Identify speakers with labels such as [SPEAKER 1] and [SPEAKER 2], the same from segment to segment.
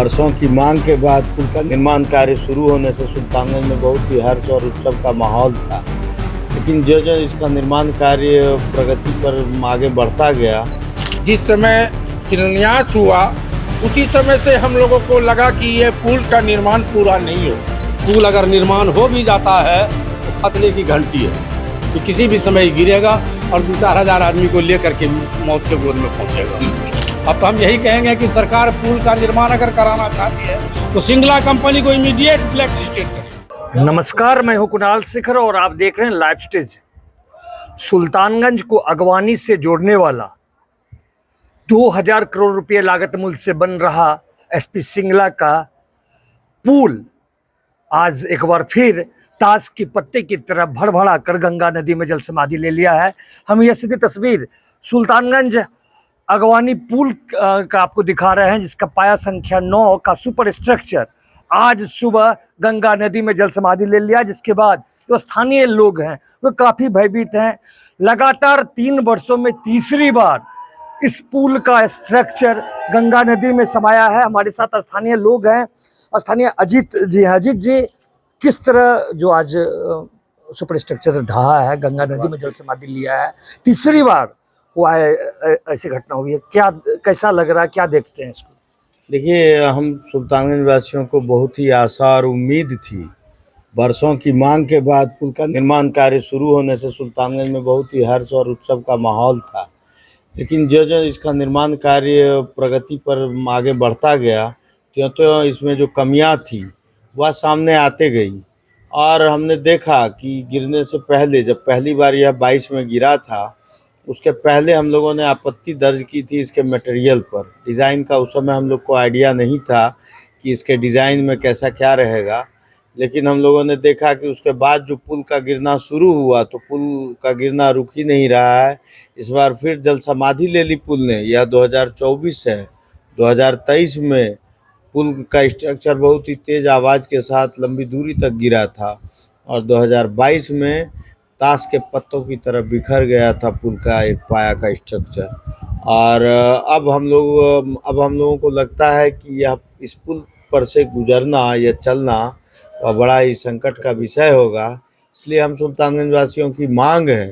[SPEAKER 1] बरसों की मांग के बाद पुल का निर्माण कार्य शुरू होने से सुल्तानगंज में बहुत ही हर्ष और उत्सव का माहौल था। लेकिन जो जो इसका निर्माण कार्य प्रगति पर आगे बढ़ता गया,
[SPEAKER 2] जिस समय शिलान्यास हुआ उसी समय से हम लोगों को लगा कि ये पुल का निर्माण पूरा नहीं हो।
[SPEAKER 3] पुल अगर निर्माण हो भी जाता है तो खतरे की घंटी है कि किसी भी समय गिरेगा और 2-4 हजार आदमी को लेकर के मौत के गोद में पहुंचेगा। अब तो हम यही कहेंगे कि सरकार पुल का निर्माण अगर कराना चाहती है तो सिंगला कंपनी को इमीडिएट ब्लैक लिस्टेड करे।
[SPEAKER 4] नमस्कार, मैं हूं कुणाल शिखर और आप देख रहे हैं लाइव स्टेज। सुल्तानगंज को अगवानी से जोड़ने वाला 2000 करोड़ रुपए लागत मूल्य से बन रहा एसपी सिंगला का पुल आज एक बार फिर ताश की पत्ते की तरह भड़भड़ा कर गंगा नदी में जल समाधि ले लिया है। हम यह सीधी तस्वीर सुल्तानगंज अगवानी पुल का आपको दिखा रहे हैं, जिसका पाया संख्या 9 का सुपर स्ट्रक्चर आज सुबह गंगा नदी में जल समाधि ले लिया। जिसके बाद जो स्थानीय लोग हैं वो काफ़ी भयभीत हैं। लगातार 3 वर्षों में तीसरी बार इस पुल का स्ट्रक्चर गंगा नदी में समाया है। हमारे साथ स्थानीय लोग हैं, स्थानीय अजीत जी हैं। अजीत जी, किस तरह जो आज सुपर स्ट्रक्चर ढहा है, गंगा नदी में जल समाधि लिया है, तीसरी बार हुआ है, ऐसी घटना हुई है, क्या कैसा लग रहा है, क्या देखते हैं इसको?
[SPEAKER 1] देखिए, हम सुल्तानगंज वासियों को बहुत ही आशा और उम्मीद थी। बरसों की मांग के बाद पुल का निर्माण कार्य शुरू होने से सुल्तानगंज में बहुत ही हर्ष और उत्सव का माहौल था। लेकिन जो जो इसका निर्माण कार्य प्रगति पर आगे बढ़ता गया, तो इसमें जो कमियां थी वह सामने आते गई। और हमने देखा कि गिरने से पहले, जब पहली बार यह 22 में गिरा था, उसके पहले हम लोगों ने आपत्ति दर्ज की थी इसके मटेरियल पर। डिज़ाइन का उस समय हम लोग को आइडिया नहीं था कि इसके डिज़ाइन में कैसा क्या रहेगा। लेकिन हम लोगों ने देखा कि उसके बाद जो पुल का गिरना शुरू हुआ तो पुल का गिरना रुक ही नहीं रहा है। इस बार फिर जल समाधि ले ली पुल ने। यह 2024 है। 2023 में पुल का स्ट्रक्चर बहुत ही तेज़ आवाज़ के साथ लंबी दूरी तक गिरा था और 2022 में ताश के पत्तों की तरह बिखर गया था पुल का एक पाया का स्ट्रक्चर। और अब हम लोगों को लगता है कि यह इस पुल पर से गुजरना या चलना बड़ा ही संकट का विषय होगा। इसलिए हम सुल्तानगंज वासियों की मांग है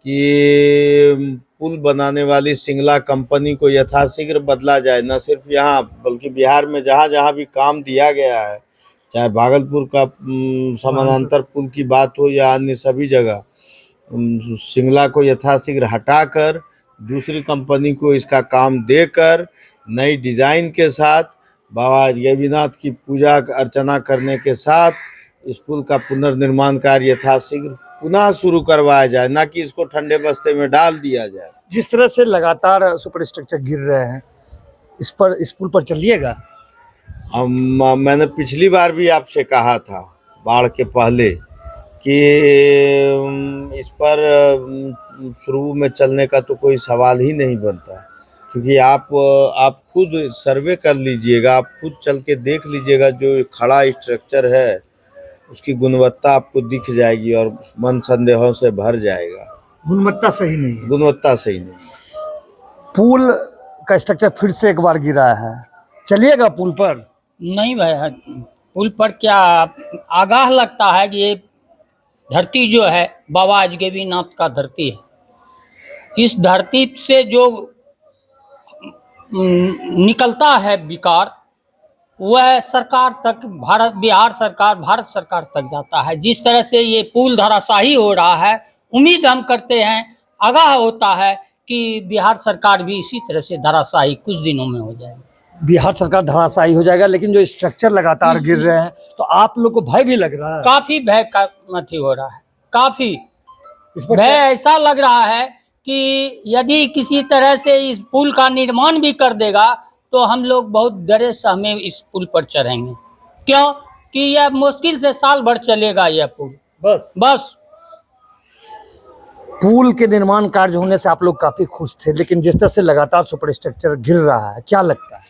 [SPEAKER 1] कि पुल बनाने वाली सिंगला कंपनी को यथाशीघ्र बदला जाए। न सिर्फ यहाँ बल्कि बिहार में जहाँ जहाँ भी काम दिया गया है, चाहे भागलपुर का समानांतर पुल की बात हो या अन्य सभी जगह, सिंगला को यथाशीघ्र हटाकर दूसरी कंपनी को इसका काम देकर नई डिज़ाइन के साथ बाबा गैवीनाथ की पूजा अर्चना करने के साथ इस पुल का पुनर्निर्माण कार्य यथाशीघ्र पुनः शुरू करवाया जाए, ना कि इसको ठंडे बस्ते में डाल दिया जाए।
[SPEAKER 4] जिस तरह से लगातार सुपर स्ट्रक्चर गिर रहे हैं, इस पुल पर चलिएगा?
[SPEAKER 1] मैंने पिछली बार भी आपसे कहा था, बाढ़ के पहले, कि इस पर शुरू में चलने का तो कोई सवाल ही नहीं बनता। क्योंकि आप खुद सर्वे कर लीजिएगा, आप खुद चल के देख लीजिएगा, जो खड़ा स्ट्रक्चर है उसकी गुणवत्ता आपको दिख जाएगी और मन संदेहों से भर जाएगा।
[SPEAKER 4] गुणवत्ता सही नहीं है।
[SPEAKER 1] गुणवत्ता सही नहीं।
[SPEAKER 4] पुल का स्ट्रक्चर फिर से एक बार गिरा है, चलिएगा पुल पर?
[SPEAKER 5] नहीं भाई, पुल पर क्या आगाह लगता है कि ये धरती जो है बाबा गैवीनाथ का धरती है। इस धरती से जो निकलता है विकार, वह सरकार तक, बिहार सरकार, भारत सरकार तक जाता है। जिस तरह से ये पुल धराशायी हो रहा है, उम्मीद हम करते हैं, आगाह होता है कि बिहार सरकार भी इसी तरह से धराशायी कुछ दिनों में हो जाएगी।
[SPEAKER 4] बिहार सरकार धराशायी हो जाएगा, लेकिन जो स्ट्रक्चर लगातार गिर रहे हैं तो आप लोग को भय भी लग रहा है?
[SPEAKER 5] काफी भय का अथी हो रहा है, काफी भय। ऐसा लग रहा है कि यदि किसी तरह से इस पुल का निर्माण भी कर देगा तो हम लोग बहुत डरे सहमे इस पुल पर चढ़ेंगे। क्यों कि यह मुश्किल से साल भर चलेगा यह पुल। बस
[SPEAKER 4] पुल के निर्माण कार्य होने से आप लोग काफी खुश थे, लेकिन जिस तरह से लगातार सुपर स्ट्रक्चर गिर रहा है, क्या लगता है?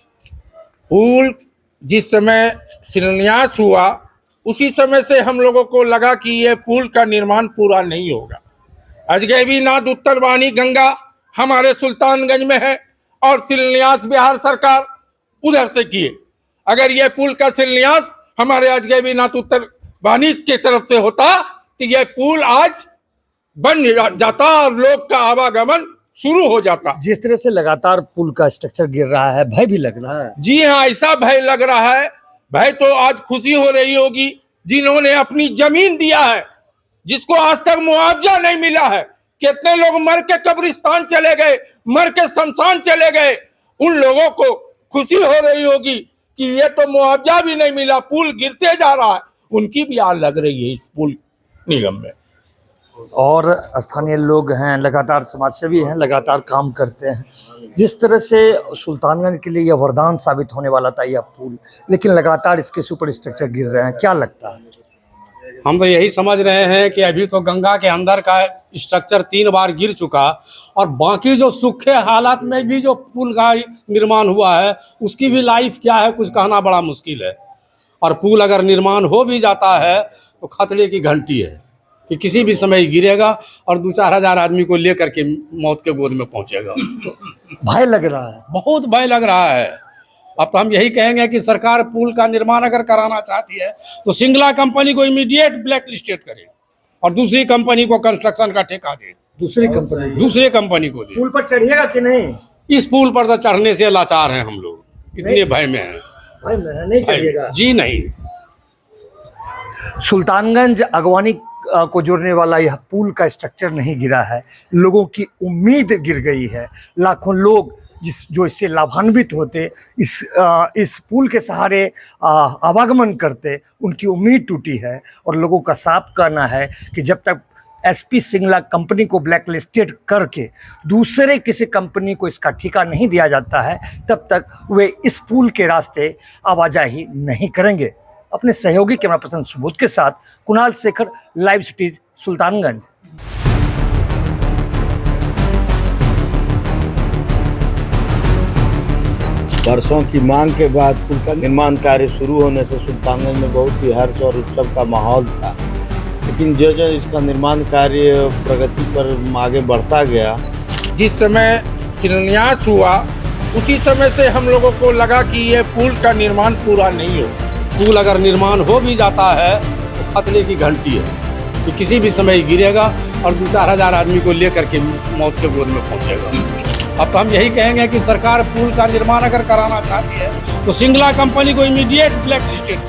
[SPEAKER 2] पुल जिस समय शिलान्यास हुआ उसी समय से हम लोगों को लगा कि ये पुल का निर्माण पूरा नहीं होगा। गैवीनाथ उत्तरवाहिनी गंगा हमारे सुल्तानगंज में है और शिलान्यास बिहार सरकार उधर से किए। अगर ये पुल का शिलान्यास हमारे अजगैबीनाथ उत्तर वाणी की तरफ से होता तो ये पुल आज बन जाता और लोग का आवागमन शुरू हो जाता।
[SPEAKER 4] जिस तरह से लगातार पुल का स्ट्रक्चर गिर रहा है, भय भी लग रहा है।
[SPEAKER 2] जी हाँ, ऐसा भय लग रहा है। भय तो आज खुशी हो रही होगी जिन्होंने अपनी जमीन दिया है, जिसको आज तक मुआवजा नहीं मिला है। कितने लोग मर के कब्रिस्तान चले गए, मर के शमशान चले गए। उन लोगों को खुशी हो रही होगी कि ये तो मुआवजा भी नहीं मिला, पुल गिरते जा रहा है। उनकी भी आग लग रही है इस पुल निगम में।
[SPEAKER 4] और स्थानीय लोग हैं, लगातार समाजसेवी हैं, लगातार काम करते हैं। जिस तरह से सुल्तानगंज के लिए यह वरदान साबित होने वाला था यह पुल, लेकिन लगातार इसके सुपर स्ट्रक्चर गिर रहे हैं, क्या लगता है?
[SPEAKER 3] हम तो यही समझ रहे हैं कि अभी तो गंगा के अंदर का स्ट्रक्चर 3 बार गिर चुका, और बाकी जो सूखे हालात में भी जो पुल का निर्माण हुआ है उसकी भी लाइफ क्या है कुछ कहना बड़ा मुश्किल है। और पुल अगर निर्माण हो भी जाता है तो खतरे की घंटी है कि किसी भी समय गिरेगा और 2-4 हज़ार आदमी को लेकर के मौत के गोद में पहुंचेगा।
[SPEAKER 4] भय लग रहा है,
[SPEAKER 3] बहुत भय लग रहा है। अब तो हम यही कहेंगे कि सरकार पुल का निर्माण अगर कराना चाहती है तो सिंगला कंपनी को इमीडिएट ब्लैक लिस्टेड करे और दूसरी कंपनी को कंस्ट्रक्शन का ठेका दे,
[SPEAKER 4] दूसरी
[SPEAKER 3] कंपनी को दे।
[SPEAKER 4] पुल पर चढ़िएगा कि नहीं?
[SPEAKER 3] इस पुल पर तो चढ़ने से लाचार हैं हम लोग, इतने भय में हैं।
[SPEAKER 4] भाई नहीं चढ़िएगा
[SPEAKER 3] जी नहीं।
[SPEAKER 4] सुल्तानगंज अगवानी को जोड़ने वाला यह पुल का स्ट्रक्चर नहीं गिरा है, लोगों की उम्मीद गिर गई है। लाखों लोग जो इससे लाभान्वित होते, इस पुल के सहारे आवागमन करते, उनकी उम्मीद टूटी है। और लोगों का साफ कहना है कि जब तक एसपी सिंगला कंपनी को ब्लैक लिस्टेड करके दूसरे किसी कंपनी को इसका ठेका नहीं दिया जाता है, तब तक वे इस पुल के रास्ते आवाजाही नहीं करेंगे। अपने सहयोगी कैमरा पर्सन सुबोध के साथ कुणाल शेखर, लाइव सिटीज, सुल्तानगंज।
[SPEAKER 1] वर्षों की मांग के बाद पुल का निर्माण कार्य शुरू होने से सुल्तानगंज में बहुत ही हर्ष और उत्सव का माहौल था। लेकिन जो इसका निर्माण कार्य प्रगति पर आगे बढ़ता गया,
[SPEAKER 2] जिस समय शिलान्यास हुआ उसी समय से हम लोगों को लगा कि ये पुल का निर्माण पूरा नहीं हो।
[SPEAKER 3] पुल अगर निर्माण हो भी जाता है तो खतरे की घंटी है कि किसी भी समय गिरेगा और 2-4 हज़ार आदमी को लेकर के मौत के गोद में पहुंचेगा। अब तो हम यही कहेंगे कि सरकार पुल का निर्माण अगर कराना चाहती है तो सिंगला कंपनी को इमीडिएट ब्लैक लिस्टेड